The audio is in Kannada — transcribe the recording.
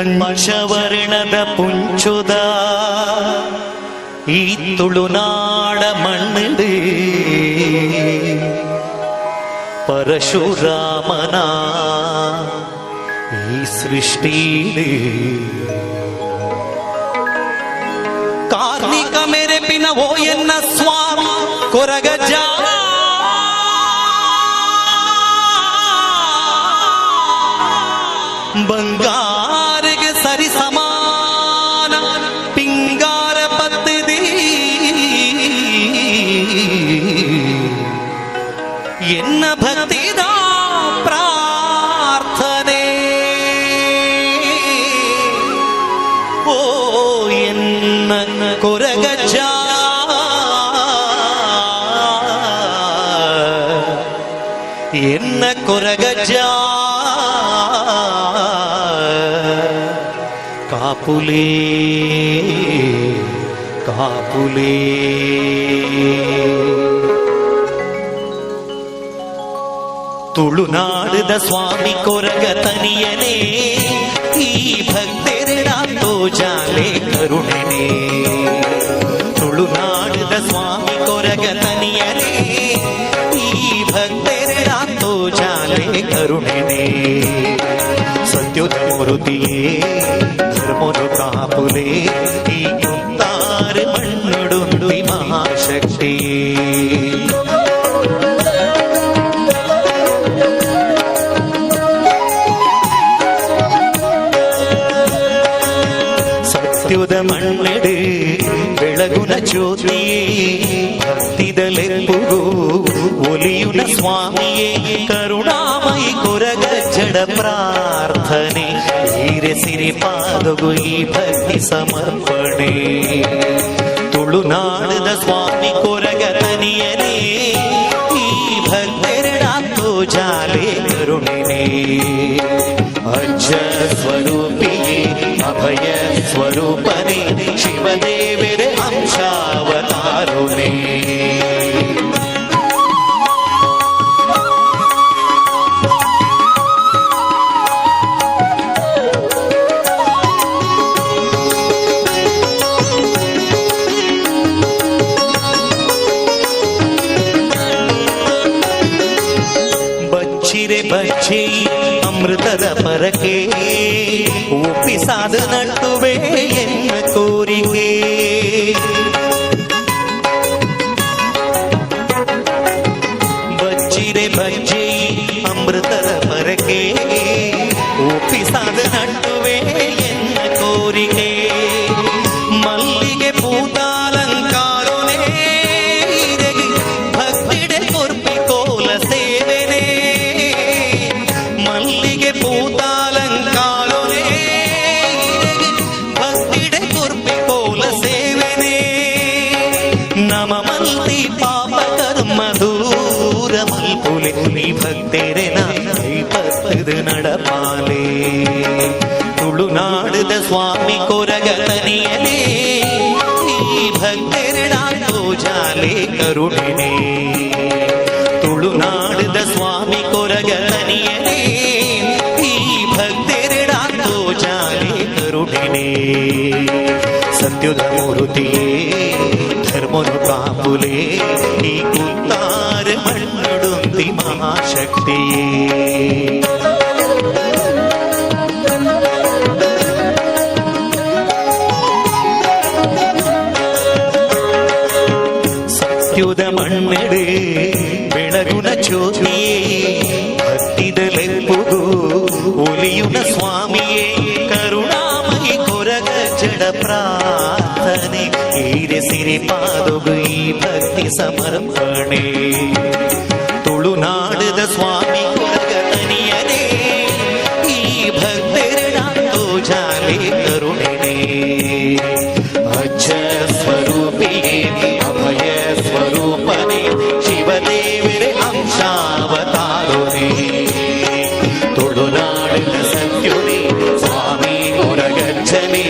ಪಂಚವರ್ಣದ ಪುಂಚುದ ಈ ತುಳುನಾಡ ಮಣ್ಣಿಡು ಪರಶುರಾಮನ ಈ ಸೃಷ್ಟಿಡು ಕಾರ್ಮಿಕ ಮೆರೆಪಿನ ಓ ಎನ್ನ ಸ್ವಾಮಿ ಕೊರಗಜ್ಜ ಬಂಗಾರಿಗೆ ಸರಿ ಸಮಾನ ಪಿಂಗಾರ ಪತ್ತಿದಿ ಎನ್ನ ಭಕ್ತಿದ ಪ್ರಾರ್ಥನೆ ಓ ಎನ್ನ ಕೊರಗಜ್ಜ ಎನ್ನ ಕೊರಗಜ್ಜ ಕಾಪುಲೇ ಕಾಪುಲೇ ತುಳುನಾಡದ ಸ್ವಾಮಿ ಕೊರಗ ತನಿಯನೇ ಈ ಭಕ್ತೆರಡ ತೋಜಾಲೆ ಕರುಣೆನೇ ತುಳುನಾಡದ ಸ್ವಾಮಿ ಕೊರಗ ತನಿಯನೇ ಈ ಭಕ್ತೆರಡ ತೋಜಾಲೆ ಕರುಣೆನೇ ಸತ್ಯುದ ಮೂರುತಿಯೇ ಧರ್ಮನು ಕಾಪುಲೇ ಈ ಕುಂತಾರ ಮಣ್ಣುಡುಂಡು ಮಹಾಶಕ್ತಿಯೇ ಸತ್ಯುದ ಮಣ್ಣೆಡೆ ಬೆಳಗುನ ಜ್ಯೋತಿಯೇ ಭಕ್ತಿದಲೆಪ್ಪುಗೂ ಒಲಿಯುನ ಸ್ವಾಮಿಯೇ ಕರುಣಾಮಯಿ ಕೊರಗ ಜಡ ಪ್ರಾರ್ಥನೆ ಹೀರೆಸಿರಿ ಪಾದಗು ಈ ಭಕ್ತಿ ಸಮರ್ಪಣೆ ತುಳುನಾಡದ ಸ್ವಾಮಿ ಕೊರಗ ತನಿಯನೇ ಈ ಭಕ್ತೆರಡಾತೋ ಜಾಲೆ ಕರುಣೆನೇ ಅಜ್ಜ ಸ್ವರೂಪಿಯೇ ಅಭಯ ಸ್ವರೂಪನೇ ಶಿವದೇವರೇ ಅಂಶಾವತಾರುನೇ ಬಚ್ಚಿ ಅಮೃತದ ಪರಕೆ ಒಪ್ಪಿಸಾದ ನಟ್ಟುವೆ ಎನ್ನ ಕೋರಿಕೆ ಬಚ್ಚಿರೆ ಬಜ್ಜಿ ಅಮೃತದ ಪರಕೆ ಒಪ್ಪಿಸಾದ ನಟ್ಟುವೆ ಎನ್ನ ಕೋರಿಕೆ ಮಲ್ಲಿಗೆ ಪೂತಾಲಂಕಾರನೇ ಭಕ್ತಿಡೆ ಕೊರ್ಪಿ ಕೋಲ ಸೇವೆನೇ ಮಲ್ಲಿಗೆ ಪೂತಾಲಂಕಾರನೇ ಭಕ್ತಿಡೆ ಕೊರ್ಪಿ ಕೋಲ ಸೇವೆನೇ ನಮ ಮಲ್ತಿ ಪಾಪ ಕರ್ಮ ದೂರ ಮಲ್ಪುಲೆ ನೀ ಭಕ್ತೆರೆನ ಭಕ್ತದ ನಡಪಾಲೆ ತುಳುನಾಡದ ಸ್ವಾಮಿ ಕೊರಗ ತನಿಯನೇ ಈ ಭಕ್ತೆರಡಾತೋ ಜಾಲೆ ಕರುಣೆನೇ ತುಳುನಾಡದ ಸ್ವಾಮಿ ಕೊರಗ ತನಿಯನೇ ಈ ಭಕ್ತೆರಡಾತೋ ಜಾಲೆ ಕರುಣೆನೇ ಸತ್ಯುದ ಮೂರುತಿಯೇ ಧರ್ಮನು ಕಾಪುಲೇ ಈ ಕುಂತಾರ ಮಣ್ಣುಡುಂದಿ ಮಹಾಶಕ್ತಿಯೇ ಸತ್ಯುದ ಮಣ್ಣೆಡೆ ಬೆಳಗುನ ಜ್ಯೋತಿಯೇ ಭಕ್ತಿದಲೆಪ್ಪುಗೂ ಒಲಿಯುನ ಸ್ವಾಮಿಯೇ ಕರುಣಾಮಯಿ ಕೊರಗ ಜಡ ಪ್ರಾರ್ಥನೆ ಹೀರೆಸಿರಿ ಪಾದೊಗು ಈ ಭಕ್ತಿ ಸಮರ್ಪಣೆ ತುಳುನಾಡದ ಸ್ವಾಮಿ ಕೊರಗ ತನಿಯನೇ ಈ ಭಕ್ತೆರಡಾತೋ ಜಾಲೆ ಕರುಣೆನೇ ಅಜ್ಜ ಸ್ವರೂಪಿಯೇ ಅಭಯ ಸ್ವರೂಪನೇ ಶಿವದೇವರೇ ಅಂಶಾವತಾರುನೇ ತುಳುನಾಡಿನ ಸತ್ಯುನೇ ಸ್ವಾಮಿ ಕೊರಗಜ್ಜನೇ